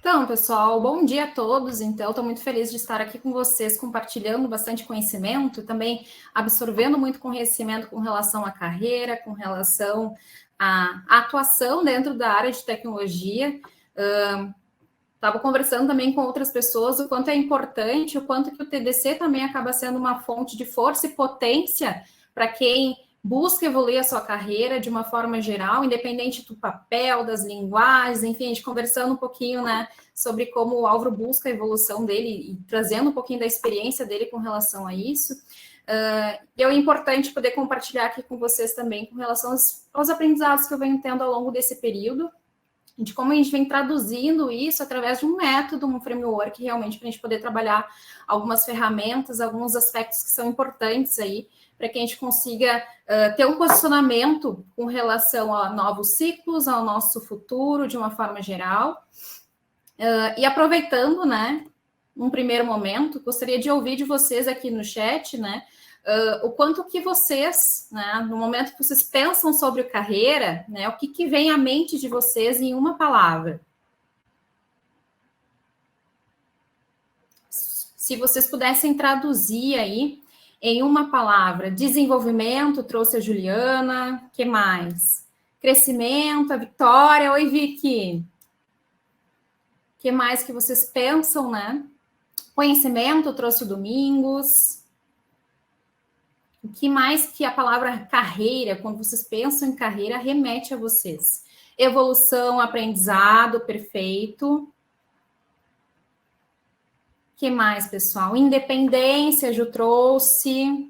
Então, pessoal, bom dia a todos. Então, estou muito feliz de estar aqui com vocês, compartilhando bastante conhecimento, também absorvendo muito conhecimento com relação à carreira, com relação à atuação dentro da área de tecnologia. Estava conversando também com outras pessoas o quanto é importante, o quanto que o TDC também acaba sendo uma fonte de força e potência para quem busca evoluir a sua carreira de uma forma geral, independente do papel, das linguagens, enfim, a gente conversando um pouquinho, né, sobre como o Álvaro busca a evolução dele e trazendo um pouquinho da experiência dele com relação a isso. E é importante poder compartilhar aqui com vocês também com relação aos aprendizados que eu venho tendo ao longo desse período, de como a gente vem traduzindo isso através de um método, um framework, realmente, para a gente poder trabalhar algumas ferramentas, alguns aspectos que são importantes aí, para que a gente consiga ter um posicionamento com relação a novos ciclos, ao nosso futuro, de uma forma geral. E aproveitando, né, um primeiro momento, gostaria de ouvir de vocês aqui no chat, né, o quanto que vocês, né, no momento que vocês pensam sobre carreira, né, o que vem à mente de vocês em uma palavra? Se vocês pudessem traduzir aí em uma palavra, desenvolvimento, trouxe a Juliana, que mais? Crescimento, a Vitória, oi Vicky. Que mais que vocês pensam, né? Conhecimento, trouxe o Domingos. O que mais que a palavra carreira, quando vocês pensam em carreira, remete a vocês? Evolução, aprendizado, perfeito. O que mais, pessoal? Independência, Ju trouxe.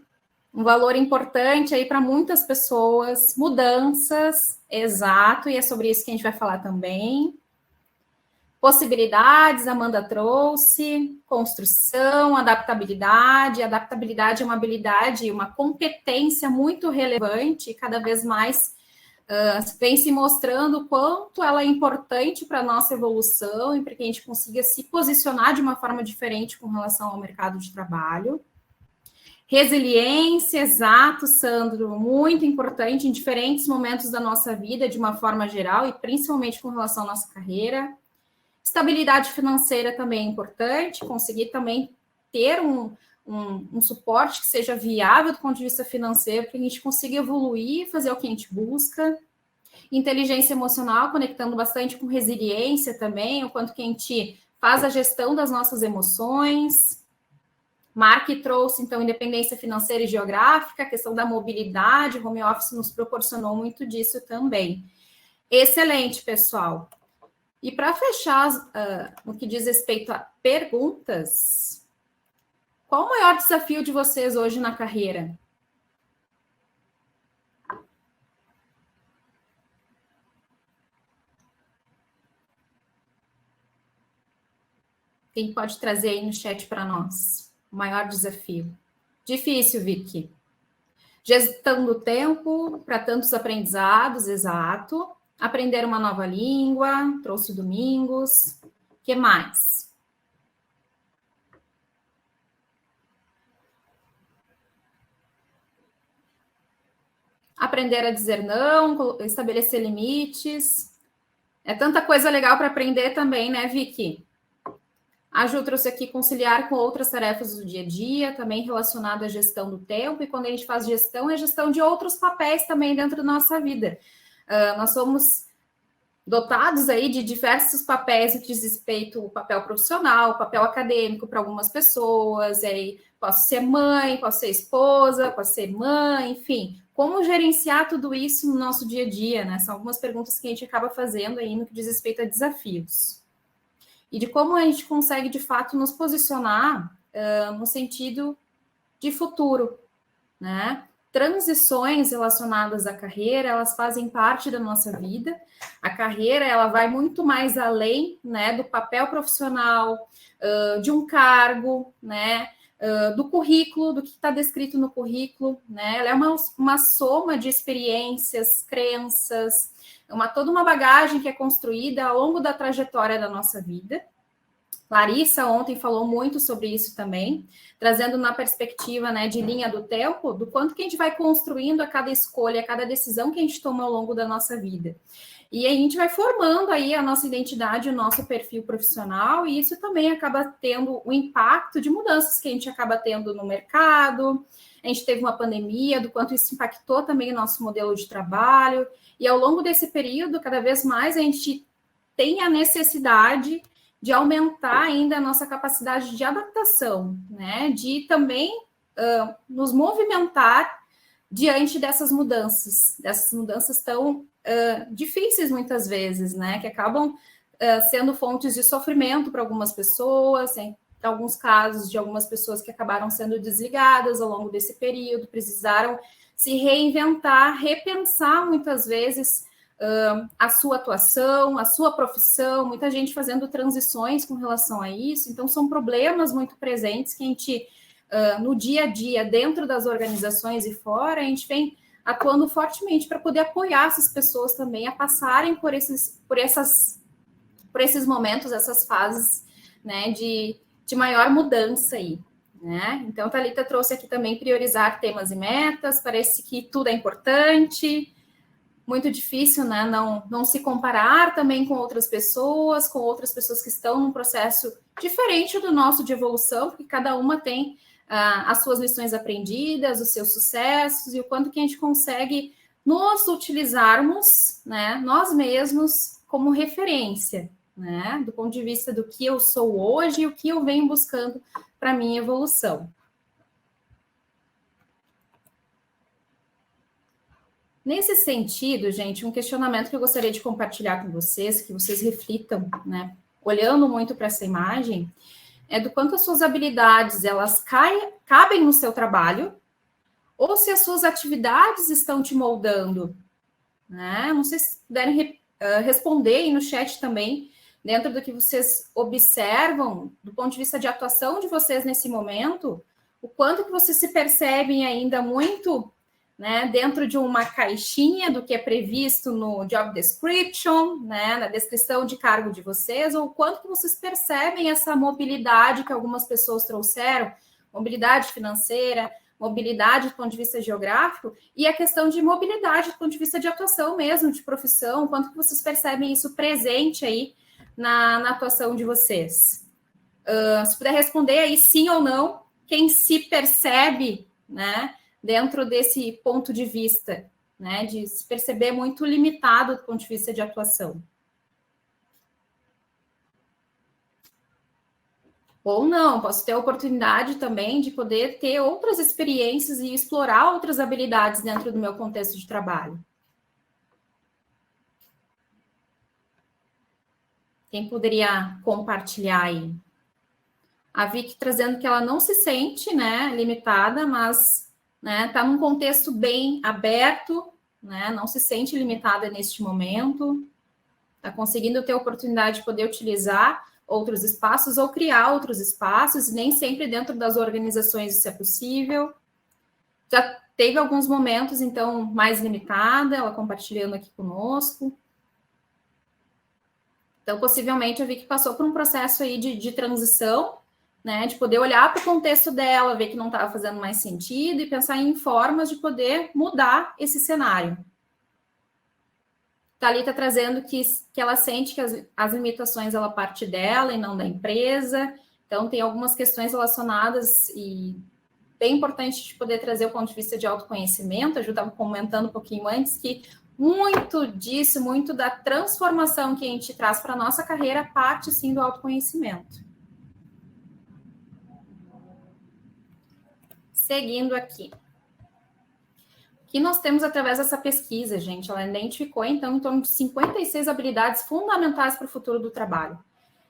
Um valor importante aí para muitas pessoas. Mudanças, exato, e é sobre isso que a gente vai falar também. Possibilidades, Amanda trouxe, construção, adaptabilidade. Adaptabilidade é uma habilidade, uma competência muito relevante e cada vez mais vem se mostrando o quanto ela é importante para a nossa evolução e para que a gente consiga se posicionar de uma forma diferente com relação ao mercado de trabalho. Resiliência, exato, Sandro, muito importante em diferentes momentos da nossa vida, de uma forma geral e principalmente com relação à nossa carreira. Estabilidade financeira também é importante, conseguir também ter um suporte que seja viável do ponto de vista financeiro, para que a gente consiga evoluir, fazer o que a gente busca. Inteligência emocional, conectando bastante com resiliência também, o quanto que a gente faz a gestão das nossas emoções. Mark trouxe, então, independência financeira e geográfica, a questão da mobilidade, o home office nos proporcionou muito disso também. Excelente, pessoal. E para fechar, no que diz respeito a perguntas, qual o maior desafio de vocês hoje na carreira? Quem pode trazer aí no chat para nós? O maior desafio. Difícil, Vicky. Gestão do tempo para tantos aprendizados, exato. Aprender uma nova língua, trouxe o Domingos. O que mais? Aprender a dizer não, estabelecer limites. É tanta coisa legal para aprender também, né, Vicky? A Ju trouxe aqui conciliar com outras tarefas do dia a dia, também relacionado à gestão do tempo, e quando a gente faz gestão, é gestão de outros papéis também dentro da nossa vida. Nós somos dotados aí de diversos papéis no que diz respeito ao papel profissional, o papel acadêmico para algumas pessoas, aí posso ser mãe, posso ser esposa, posso ser mãe, enfim. Como gerenciar tudo isso no nosso dia a dia, né? São algumas perguntas que a gente acaba fazendo aí no que diz respeito a desafios. E de como a gente consegue, de fato, nos posicionar no sentido de futuro, né? Transições relacionadas à carreira, elas fazem parte da nossa vida. A carreira, ela vai muito mais além, né, do papel profissional, de um cargo, né, do currículo, do que está descrito no currículo, né? Ela é uma soma de experiências, crenças, toda uma bagagem que é construída ao longo da trajetória da nossa vida. Larissa ontem falou muito sobre isso também, trazendo na perspectiva, né, de linha do tempo, do quanto que a gente vai construindo a cada escolha, a cada decisão que a gente toma ao longo da nossa vida. E a gente vai formando aí a nossa identidade, o nosso perfil profissional, e isso também acaba tendo o impacto de mudanças que a gente acaba tendo no mercado. A gente teve uma pandemia, do quanto isso impactou também o nosso modelo de trabalho, e ao longo desse período, cada vez mais a gente tem a necessidade de aumentar ainda a nossa capacidade de adaptação, né? De também nos movimentar diante dessas mudanças tão difíceis muitas vezes, né? Que acabam sendo fontes de sofrimento para algumas pessoas, em alguns casos de algumas pessoas que acabaram sendo desligadas ao longo desse período, precisaram se reinventar, repensar muitas vezes a sua atuação, a sua profissão, muita gente fazendo transições com relação a isso. Então, são problemas muito presentes que a gente, no dia a dia, dentro das organizações e fora, a gente vem atuando fortemente para poder apoiar essas pessoas também a passarem por esses momentos, essas fases, né, de maior mudança aí. Né? Então, a Thalita trouxe aqui também priorizar temas e metas, parece que tudo é importante, muito difícil, né, não se comparar também com outras pessoas que estão num processo diferente do nosso de evolução, porque cada uma tem as suas lições aprendidas, os seus sucessos, e o quanto que a gente consegue nos utilizarmos, né, nós mesmos como referência, né, do ponto de vista do que eu sou hoje e o que eu venho buscando para a minha evolução. Nesse sentido, gente, um questionamento que eu gostaria de compartilhar com vocês, que vocês reflitam, né, olhando muito para essa imagem, é do quanto as suas habilidades, elas cabem no seu trabalho, ou se as suas atividades estão te moldando, né? Não sei se puderem responder aí no chat também, dentro do que vocês observam, do ponto de vista de atuação de vocês nesse momento, o quanto que vocês se percebem ainda muito, né, dentro de uma caixinha do que é previsto no job description, né, na descrição de cargo de vocês, ou o quanto que vocês percebem essa mobilidade que algumas pessoas trouxeram, mobilidade financeira, mobilidade do ponto de vista geográfico, e a questão de mobilidade do ponto de vista de atuação mesmo, de profissão, quanto que vocês percebem isso presente aí na atuação de vocês. Se puder responder aí sim ou não, quem se percebe, né, dentro desse ponto de vista, né, de se perceber muito limitado do ponto de vista de atuação. Ou não, posso ter a oportunidade também de poder ter outras experiências e explorar outras habilidades dentro do meu contexto de trabalho. Quem poderia compartilhar aí? A Vicky trazendo que ela não se sente, né, limitada, mas está num contexto bem aberto, né, não se sente limitada neste momento, está conseguindo ter a oportunidade de poder utilizar outros espaços ou criar outros espaços, nem sempre dentro das organizações isso é possível. Já teve alguns momentos, então, mais limitada, ela compartilhando aqui conosco. Então, possivelmente, eu vi que passou por um processo aí de transição, né, de poder olhar para o contexto dela, ver que não estava fazendo mais sentido e pensar em formas de poder mudar esse cenário. Thalita trazendo que ela sente que as limitações, ela parte dela e não da empresa. Então, tem algumas questões relacionadas e bem importante de poder trazer o ponto de vista de autoconhecimento. Eu já estava comentando um pouquinho antes que muito disso, muito da transformação que a gente traz para a nossa carreira parte, sim, do autoconhecimento. Seguindo aqui. O que nós temos através dessa pesquisa, gente? Ela identificou, então, em torno de 56 habilidades fundamentais para o futuro do trabalho.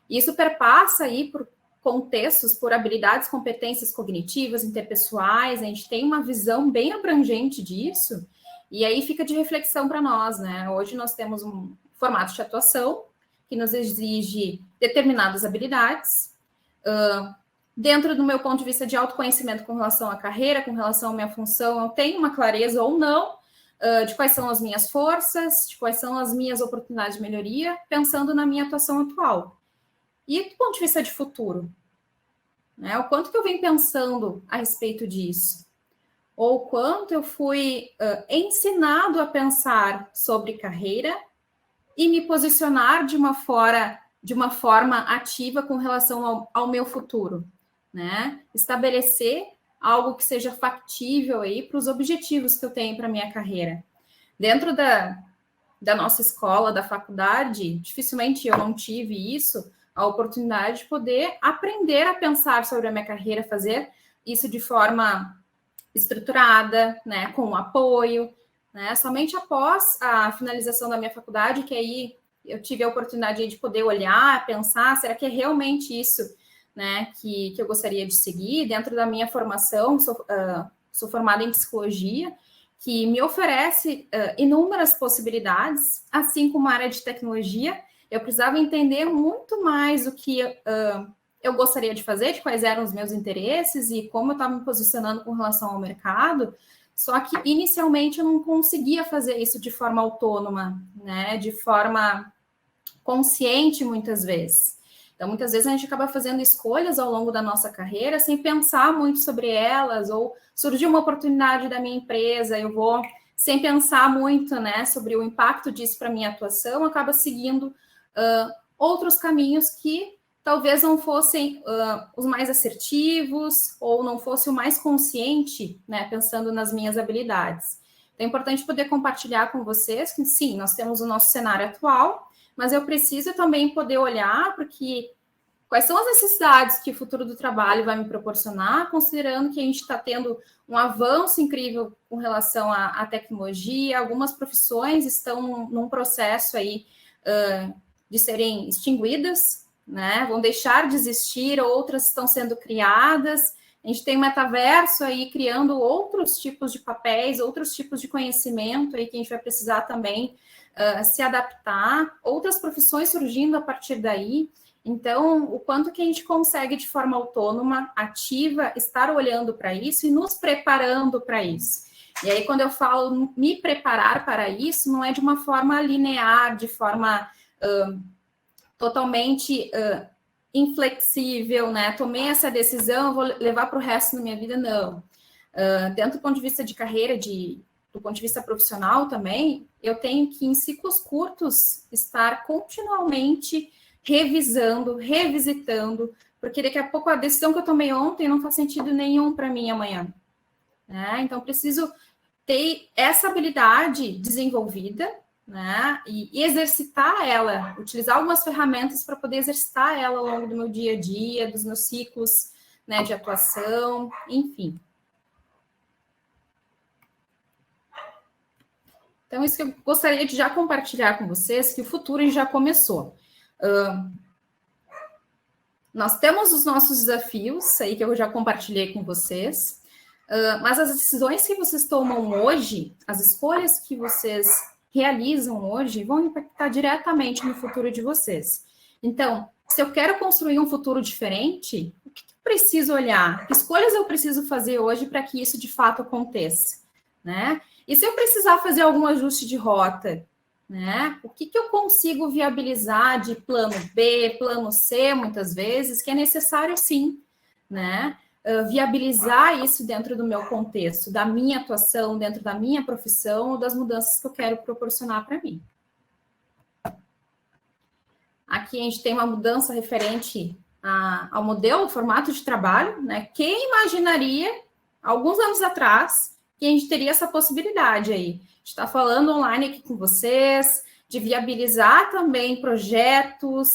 Isso perpassa aí por contextos, por habilidades, competências cognitivas, interpessoais, a gente tem uma visão bem abrangente disso, e aí fica de reflexão para nós, né? Hoje nós temos um formato de atuação que nos exige determinadas habilidades, dentro do meu ponto de vista de autoconhecimento com relação à carreira, com relação à minha função, eu tenho uma clareza ou não de quais são as minhas forças, de quais são as minhas oportunidades de melhoria, pensando na minha atuação atual. E do ponto de vista de futuro, né? O quanto que eu venho pensando a respeito disso? Ou o quanto eu fui ensinado a pensar sobre carreira e me posicionar de uma forma ativa com relação ao meu futuro, né? Estabelecer algo que seja factível aí para os objetivos que eu tenho para minha carreira. Dentro da nossa escola, da faculdade, dificilmente eu não tive isso, a oportunidade de poder aprender a pensar sobre a minha carreira, fazer isso de forma estruturada, né, com apoio, né, somente após a finalização da minha faculdade, que aí eu tive a oportunidade de poder olhar, pensar, será que é realmente isso, né, que eu gostaria de seguir dentro da minha formação, sou formada em psicologia, que me oferece inúmeras possibilidades, assim como a área de tecnologia. Eu precisava entender muito mais o que eu gostaria de fazer, de quais eram os meus interesses e como eu estava me posicionando com relação ao mercado. Só que inicialmente eu não conseguia fazer isso de forma autônoma, né? De forma consciente muitas vezes. Então, muitas vezes a gente acaba fazendo escolhas ao longo da nossa carreira sem pensar muito sobre elas, ou surgiu uma oportunidade da minha empresa, eu vou sem pensar muito, né, sobre o impacto disso para a minha atuação, acaba seguindo outros caminhos que talvez não fossem os mais assertivos ou não fosse o mais consciente, né, pensando nas minhas habilidades. Então, é importante poder compartilhar com vocês que, sim, nós temos o nosso cenário atual, mas eu preciso também poder olhar porque quais são as necessidades que o futuro do trabalho vai me proporcionar, considerando que a gente está tendo um avanço incrível com relação à tecnologia, algumas profissões estão num processo aí de serem extinguidas, né? Vão deixar de existir, outras estão sendo criadas. A gente tem o metaverso aí criando outros tipos de papéis, outros tipos de conhecimento aí que a gente vai precisar também se adaptar, outras profissões surgindo a partir daí. Então, o quanto que a gente consegue, de forma autônoma, ativa, estar olhando para isso e nos preparando para isso. E aí, quando eu falo me preparar para isso, não é de uma forma linear, de forma totalmente inflexível, né? Tomei essa decisão, vou levar para o resto da minha vida, não. Dentro do ponto de vista de carreira, do ponto de vista profissional também, eu tenho que, em ciclos curtos, estar continuamente revisando, revisitando, porque daqui a pouco a decisão que eu tomei ontem não faz sentido nenhum para mim amanhã. Né? Então, preciso ter essa habilidade desenvolvida, né? E exercitar ela, utilizar algumas ferramentas para poder exercitar ela ao longo do meu dia a dia, dos meus ciclos, né, de atuação, enfim. Então, isso que eu gostaria de já compartilhar com vocês, que o futuro já começou. Nós temos os nossos desafios, aí que eu já compartilhei com vocês, mas as decisões que vocês tomam hoje, as escolhas que vocês realizam hoje, vão impactar diretamente no futuro de vocês. Então, se eu quero construir um futuro diferente, o que eu preciso olhar? Que escolhas eu preciso fazer hoje para que isso de fato aconteça? Né? E se eu precisar fazer algum ajuste de rota, né? O que eu consigo viabilizar de plano B, plano C, muitas vezes, que é necessário sim, né? Viabilizar isso dentro do meu contexto, da minha atuação, dentro da minha profissão, ou das mudanças que eu quero proporcionar para mim. Aqui a gente tem uma mudança referente ao modelo, ao formato de trabalho, né? Quem imaginaria, alguns anos atrás, que a gente teria essa possibilidade aí? A gente está falando online aqui com vocês, de viabilizar também projetos,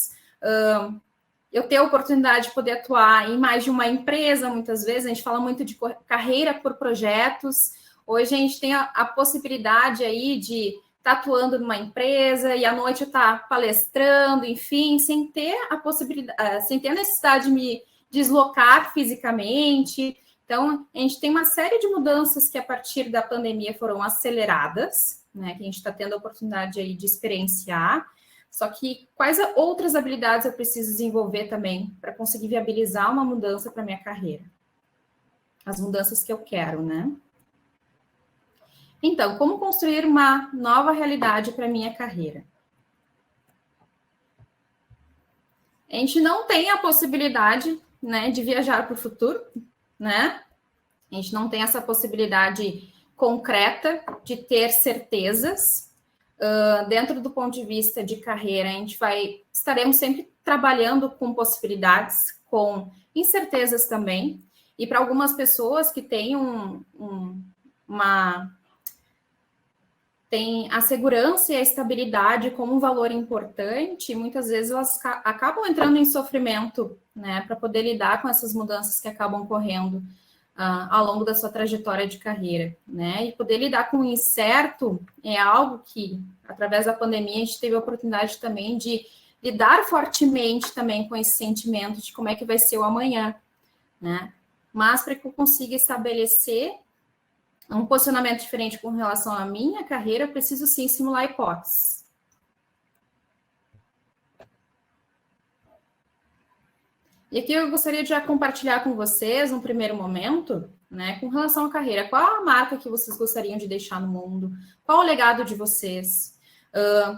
eu ter a oportunidade de poder atuar em mais de uma empresa, muitas vezes, a gente fala muito de carreira por projetos. Hoje a gente tem a possibilidade aí de estar atuando numa empresa e à noite eu estar palestrando, enfim, sem ter a possibilidade, sem ter a necessidade de me deslocar fisicamente. Então, a gente tem uma série de mudanças que a partir da pandemia foram aceleradas, né, que a gente está tendo a oportunidade aí de experienciar. Só que quais outras habilidades eu preciso desenvolver também para conseguir viabilizar uma mudança para minha carreira? As mudanças que eu quero, né? Então, como construir uma nova realidade para minha carreira? A gente não tem a possibilidade, né, de viajar para o futuro, né? A gente não tem essa possibilidade concreta de ter certezas. Dentro do ponto de vista de carreira, estaremos sempre trabalhando com possibilidades, com incertezas também. E para algumas pessoas que têm tem a segurança e a estabilidade como um valor importante, muitas vezes elas acabam entrando em sofrimento, né, para poder lidar com essas mudanças que acabam ocorrendo ao longo da sua trajetória de carreira, né, e poder lidar com o incerto é algo que, através da pandemia, a gente teve a oportunidade também de lidar fortemente também com esse sentimento de como é que vai ser o amanhã, né, mas para que eu consiga estabelecer um posicionamento diferente com relação à minha carreira, eu preciso sim simular hipóteses. E aqui eu gostaria de já compartilhar com vocês, num primeiro momento, né, com relação à carreira. Qual a marca que vocês gostariam de deixar no mundo? Qual o legado de vocês?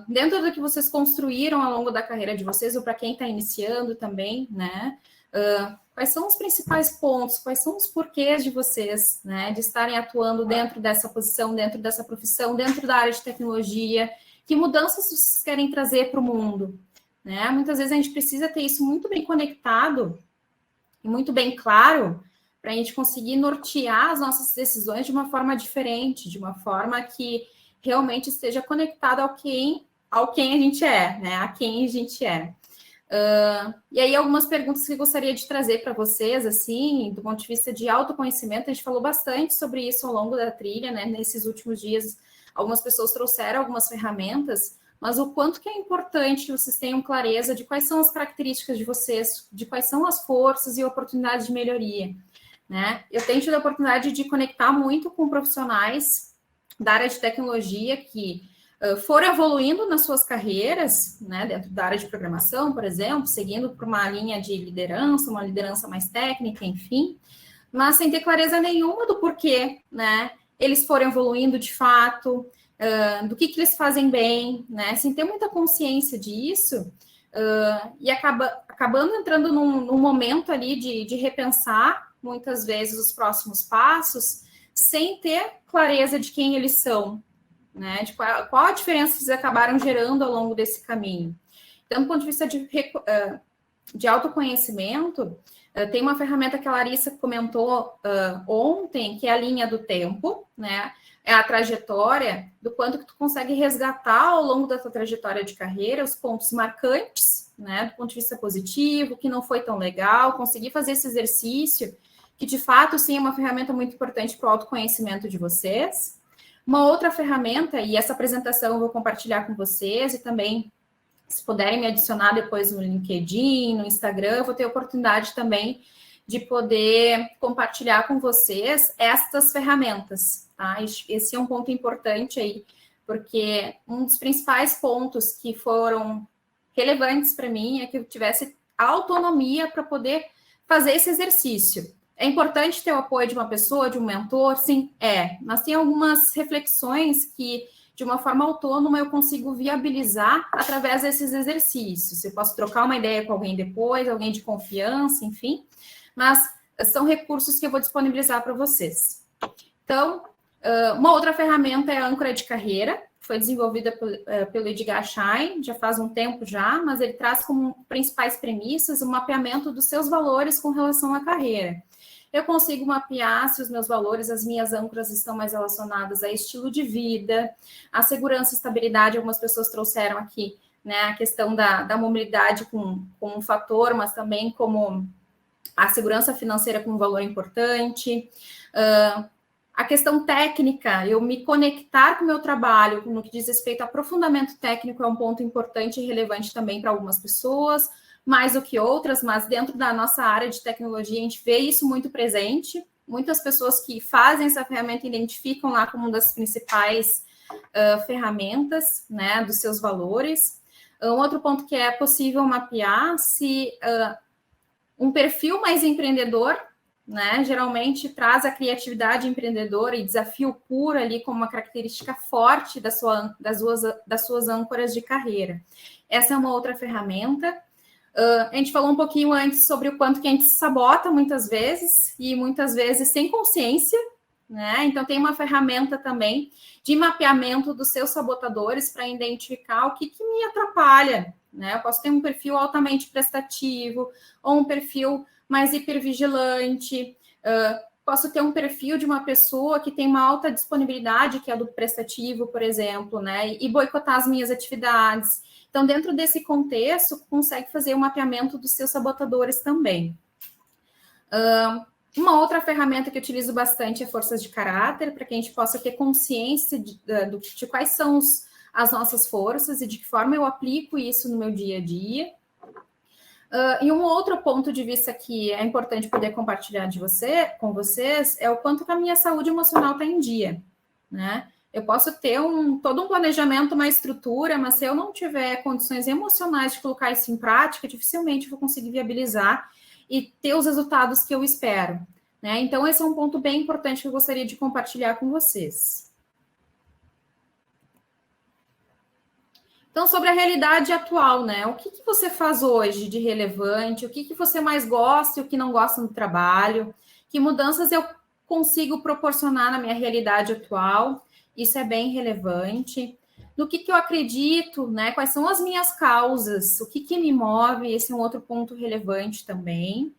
Dentro do que vocês construíram ao longo da carreira de vocês, ou para quem está iniciando também, né? Quais são os principais pontos, quais são os porquês de vocês, né, de estarem atuando dentro dessa posição, dentro dessa profissão, dentro da área de tecnologia, que mudanças vocês querem trazer para o mundo, né? Muitas vezes a gente precisa ter isso muito bem conectado e muito bem claro para a gente conseguir nortear as nossas decisões de uma forma diferente, de uma forma que realmente esteja conectado ao quem a gente é, né? A quem a gente é. E aí, algumas perguntas que eu gostaria de trazer para vocês, assim, do ponto de vista de autoconhecimento, a gente falou bastante sobre isso ao longo da trilha, né? Nesses últimos dias, algumas pessoas trouxeram algumas ferramentas, mas o quanto que é importante que vocês tenham clareza de quais são as características de vocês, de quais são as forças e oportunidades de melhoria, né? Eu tenho tido a oportunidade de conectar muito com profissionais da área de tecnologia que foram evoluindo nas suas carreiras, né, dentro da área de programação, por exemplo, seguindo por uma linha de liderança, uma liderança mais técnica, enfim, mas sem ter clareza nenhuma do porquê, né, eles foram evoluindo de fato, do que eles fazem bem, né, sem ter muita consciência disso, e acabando entrando num momento ali de repensar, muitas vezes, os próximos passos, sem ter clareza de quem eles são, né, de qual a diferença que eles acabaram gerando ao longo desse caminho. Então, do ponto de vista de autoconhecimento, tem uma ferramenta que a Larissa comentou ontem, que é a linha do tempo, né? É a trajetória do quanto que tu consegue resgatar ao longo da tua trajetória de carreira os pontos marcantes, né? Do ponto de vista positivo, que não foi tão legal, conseguir fazer esse exercício, que de fato, sim, é uma ferramenta muito importante para o autoconhecimento de vocês. Uma outra ferramenta, e essa apresentação eu vou compartilhar com vocês, e também, se puderem me adicionar depois no LinkedIn, no Instagram, eu vou ter a oportunidade também de poder compartilhar com vocês estas ferramentas, tá? Esse é um ponto importante aí, porque um dos principais pontos que foram relevantes para mim é que eu tivesse autonomia para poder fazer esse exercício. É importante ter o apoio de uma pessoa, de um mentor? Sim, mas tem algumas reflexões que, de uma forma autônoma, eu consigo viabilizar através desses exercícios. Eu posso trocar uma ideia com alguém depois, alguém de confiança, enfim, mas são recursos que eu vou disponibilizar para vocês. Então, uma outra ferramenta é a âncora de carreira, foi desenvolvida pelo Edgar Schein, já faz um tempo já, mas ele traz como principais premissas o mapeamento dos seus valores com relação à carreira. Eu consigo mapear se os meus valores, as minhas âncoras estão mais relacionadas a estilo de vida, a segurança e estabilidade. Algumas pessoas trouxeram aqui, né, a questão da mobilidade como um fator, mas também como a segurança financeira como um valor importante. A questão técnica, eu me conectar com o meu trabalho, no que diz respeito a aprofundamento técnico, é um ponto importante e relevante também para algumas pessoas, mais do que outras, mas dentro da nossa área de tecnologia, a gente vê isso muito presente. Muitas pessoas que fazem essa ferramenta identificam lá como uma das principais ferramentas, né, dos seus valores. Um outro ponto que é possível mapear se um perfil mais empreendedor, né, geralmente traz a criatividade empreendedora e desafio puro ali como uma característica forte das suas âncoras de carreira. Essa é uma outra ferramenta. A gente falou um pouquinho antes sobre o quanto que a gente se sabota muitas vezes, e muitas vezes sem consciência, né? Então, tem uma ferramenta também de mapeamento dos seus sabotadores para identificar o que me atrapalha, né? Eu posso ter um perfil altamente prestativo, ou um perfil mais hipervigilante, posso ter um perfil de uma pessoa que tem uma alta disponibilidade, que é do prestativo, por exemplo, né? E boicotar as minhas atividades. Então, dentro desse contexto, consegue fazer o mapeamento dos seus sabotadores também. Uma outra ferramenta que eu utilizo bastante é forças de caráter, para que a gente possa ter consciência de quais são as nossas forças e de que forma eu aplico isso no meu dia a dia. E um outro ponto de vista que é importante poder compartilhar com vocês é o quanto que a minha saúde emocional está em dia, né? Eu posso ter todo um planejamento, uma estrutura, mas se eu não tiver condições emocionais de colocar isso em prática, dificilmente vou conseguir viabilizar e ter os resultados que eu espero, né? Então, esse é um ponto bem importante que eu gostaria de compartilhar com vocês. Então, sobre a realidade atual, né? O que você faz hoje de relevante? O que você mais gosta e o que não gosta no trabalho? Que mudanças eu consigo proporcionar na minha realidade atual? Isso é bem relevante. No que eu acredito, né? Quais são as minhas causas? O que me move? Esse é um outro ponto relevante também.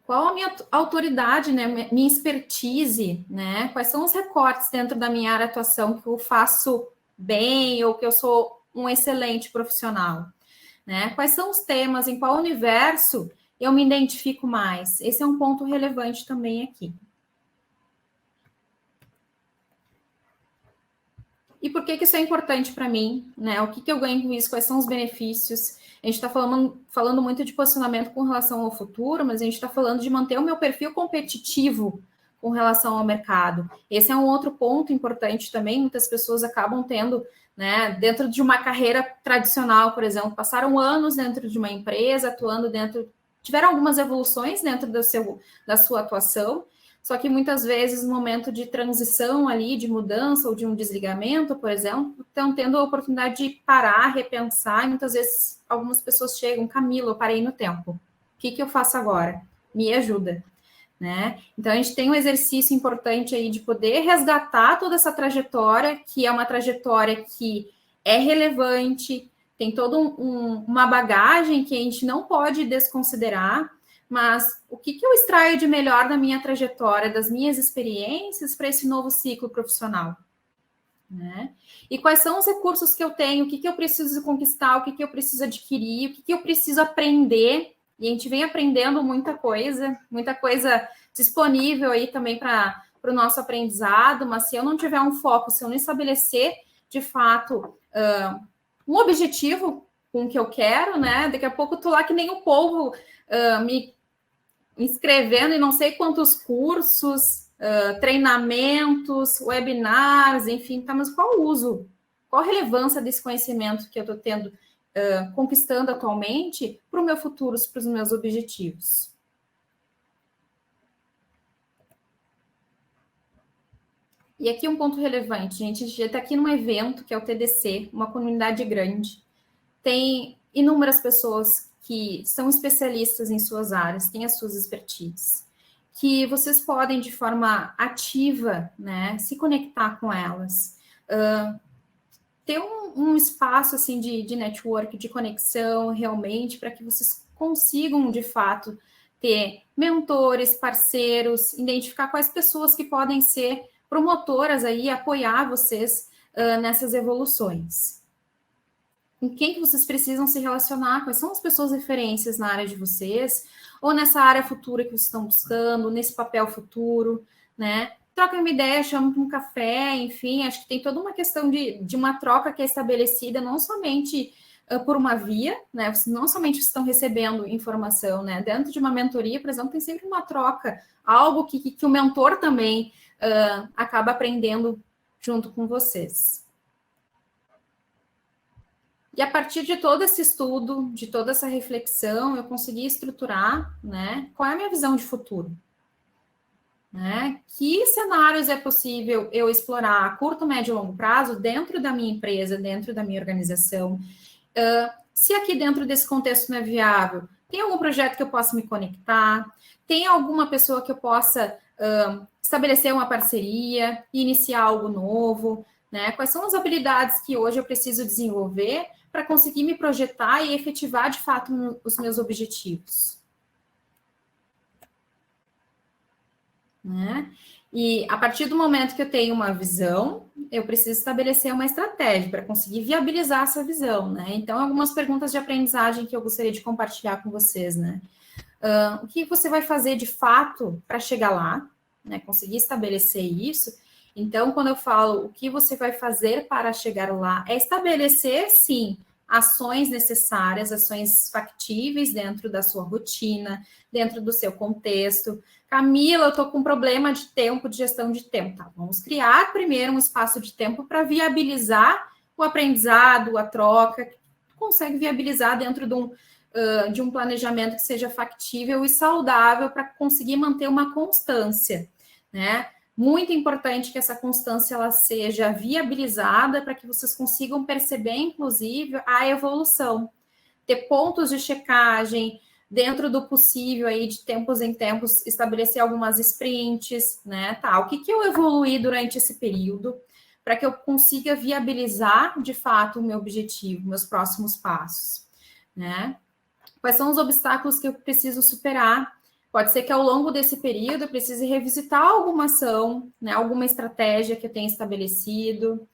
Qual a minha autoridade, né? Minha expertise, né? Quais são os recortes dentro da minha área de atuação que eu faço bem ou que eu sou um excelente profissional, né? Quais são os temas, em qual universo eu me identifico mais? Esse é um ponto relevante também aqui. E por que isso é importante para mim, né? O que eu ganho com isso? Quais são os benefícios? A gente está falando muito de posicionamento com relação ao futuro, mas a gente está falando de manter o meu perfil competitivo com relação ao mercado. Esse é um outro ponto importante também. Muitas pessoas acabam tendo, né, dentro de uma carreira tradicional, por exemplo, passaram anos dentro de uma empresa, atuando dentro, tiveram algumas evoluções dentro da sua atuação, só que muitas vezes, no momento de transição ali, de mudança ou de um desligamento, por exemplo, estão tendo a oportunidade de parar, repensar, e muitas vezes algumas pessoas chegam, Camila, eu parei no tempo. O que eu faço agora? Me ajuda, né? Então, a gente tem um exercício importante aí de poder resgatar toda essa trajetória, que é uma trajetória que é relevante, tem toda uma bagagem que a gente não pode desconsiderar, mas o que eu extraio de melhor da minha trajetória, das minhas experiências para esse novo ciclo profissional? Né? E quais são os recursos que eu tenho, o que eu preciso conquistar, o que eu preciso adquirir, o que eu preciso aprender. E a gente vem aprendendo muita coisa disponível aí também para o nosso aprendizado, mas se eu não tiver um foco, se eu não estabelecer, de fato, um objetivo com o que eu quero, né? Daqui a pouco eu tô lá que nem o povo me inscrevendo em não sei quantos cursos, treinamentos, webinars, enfim, tá, mas qual o uso? Qual a relevância desse conhecimento que eu estou tendo, conquistando atualmente para o meu futuro, para os meus objetivos? E aqui um ponto relevante, gente, a gente já está aqui num evento que é o TDC, uma comunidade grande, tem inúmeras pessoas que são especialistas em suas áreas, têm as suas expertises, que vocês podem, de forma ativa, né, se conectar com elas, ter um espaço, assim, de network, de conexão, realmente, para que vocês consigam, de fato, ter mentores, parceiros, identificar quais pessoas que podem ser promotoras aí, apoiar vocês nessas evoluções. Com quem que vocês precisam se relacionar, quais são as pessoas referências na área de vocês, ou nessa área futura que vocês estão buscando, nesse papel futuro, né? Troca uma ideia, chama para um café, enfim, acho que tem toda uma questão de uma troca que é estabelecida, não somente por uma via, né? Não somente estão recebendo informação, né? Dentro de uma mentoria, por exemplo, tem sempre uma troca, algo que o mentor também acaba aprendendo junto com vocês. E a partir de todo esse estudo, de toda essa reflexão, eu consegui estruturar, né, qual é a minha visão de futuro. né? Que cenários é possível eu explorar a curto, médio e longo prazo dentro da minha empresa, dentro da minha organização? Se aqui dentro desse contexto não é viável, tem algum projeto que eu possa me conectar? Tem alguma pessoa que eu possa estabelecer uma parceria, iniciar algo novo, né? Quais são as habilidades que hoje eu preciso desenvolver para conseguir me projetar e efetivar de fato os meus objetivos? Né? E a partir do momento que eu tenho uma visão, eu preciso estabelecer uma estratégia para conseguir viabilizar essa visão, né? Então, algumas perguntas de aprendizagem que eu gostaria de compartilhar com vocês, né? O que você vai fazer de fato para chegar lá, né? Conseguir estabelecer isso. Então, quando eu falo o que você vai fazer para chegar lá, é estabelecer, sim, ações necessárias, ações factíveis dentro da sua rotina, dentro do seu contexto. Camila, eu estou com um problema de tempo, de gestão de tempo. Tá, vamos criar primeiro um espaço de tempo para viabilizar o aprendizado, a troca, que consegue viabilizar dentro de um planejamento que seja factível e saudável para conseguir manter uma constância, né? Muito importante que essa constância ela seja viabilizada para que vocês consigam perceber, inclusive, a evolução. Ter pontos de checagem, dentro do possível aí, de tempos em tempos, estabelecer algumas sprints, né? Tá, o que eu evoluí durante esse período para que eu consiga viabilizar, de fato, o meu objetivo, meus próximos passos, né? Quais são os obstáculos que eu preciso superar? Pode ser que ao longo desse período eu precise revisitar alguma ação, né, alguma estratégia que eu tenha estabelecido.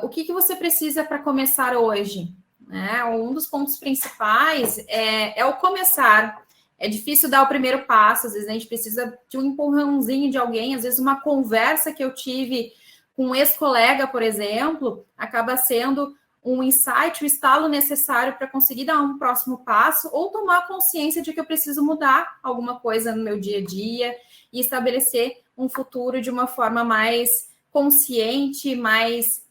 O que você precisa para começar hoje? Né? Um dos pontos principais é o começar. É difícil dar o primeiro passo, às vezes a gente precisa de um empurrãozinho de alguém, às vezes uma conversa que eu tive com um ex-colega, por exemplo, acaba sendo um insight, o estalo necessário para conseguir dar um próximo passo ou tomar consciência de que eu preciso mudar alguma coisa no meu dia a dia e estabelecer um futuro de uma forma mais consciente, mais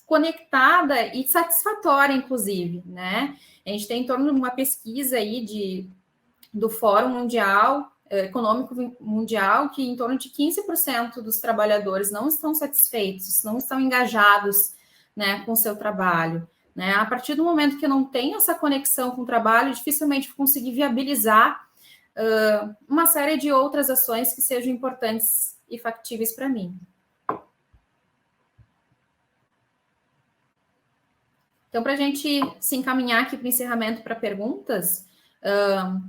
conectada e satisfatória, inclusive, né? A gente tem em torno de uma pesquisa aí do Fórum Mundial, Econômico Mundial, que em torno de 15% dos trabalhadores não estão satisfeitos, não estão engajados, né, com o seu trabalho. Né? A partir do momento que eu não tenho essa conexão com o trabalho, dificilmente vou conseguir viabilizar uma série de outras ações que sejam importantes e factíveis para mim. Então, para a gente se encaminhar aqui para o encerramento para perguntas,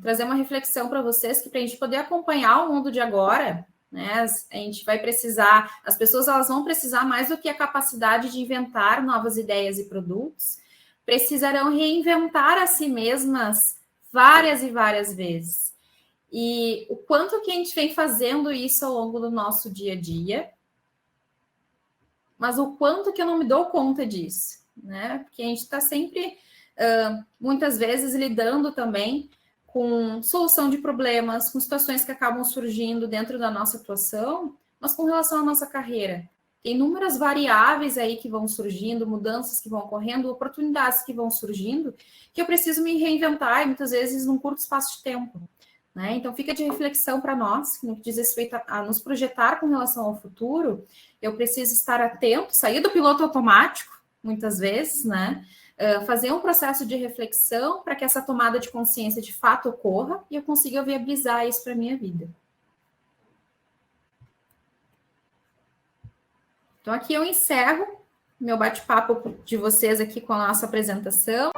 trazer uma reflexão para vocês que para a gente poder acompanhar o mundo de agora, né, a gente vai precisar, as pessoas elas vão precisar mais do que a capacidade de inventar novas ideias e produtos, precisarão reinventar a si mesmas várias e várias vezes. E o quanto que a gente vem fazendo isso ao longo do nosso dia a dia, mas o quanto que eu não me dou conta disso, né? Porque a gente está sempre, muitas vezes, lidando também com solução de problemas, com situações que acabam surgindo dentro da nossa atuação, mas com relação à nossa carreira. Tem inúmeras variáveis aí que vão surgindo, mudanças que vão ocorrendo, oportunidades que vão surgindo, que eu preciso me reinventar, e muitas vezes num curto espaço de tempo. Né? Então, fica de reflexão para nós, no que diz respeito a nos projetar com relação ao futuro, eu preciso estar atento, sair do piloto automático, muitas vezes, né? Fazer um processo de reflexão para que essa tomada de consciência de fato ocorra e eu consiga viabilizar isso para a minha vida. Então, aqui eu encerro meu bate-papo de vocês aqui com a nossa apresentação.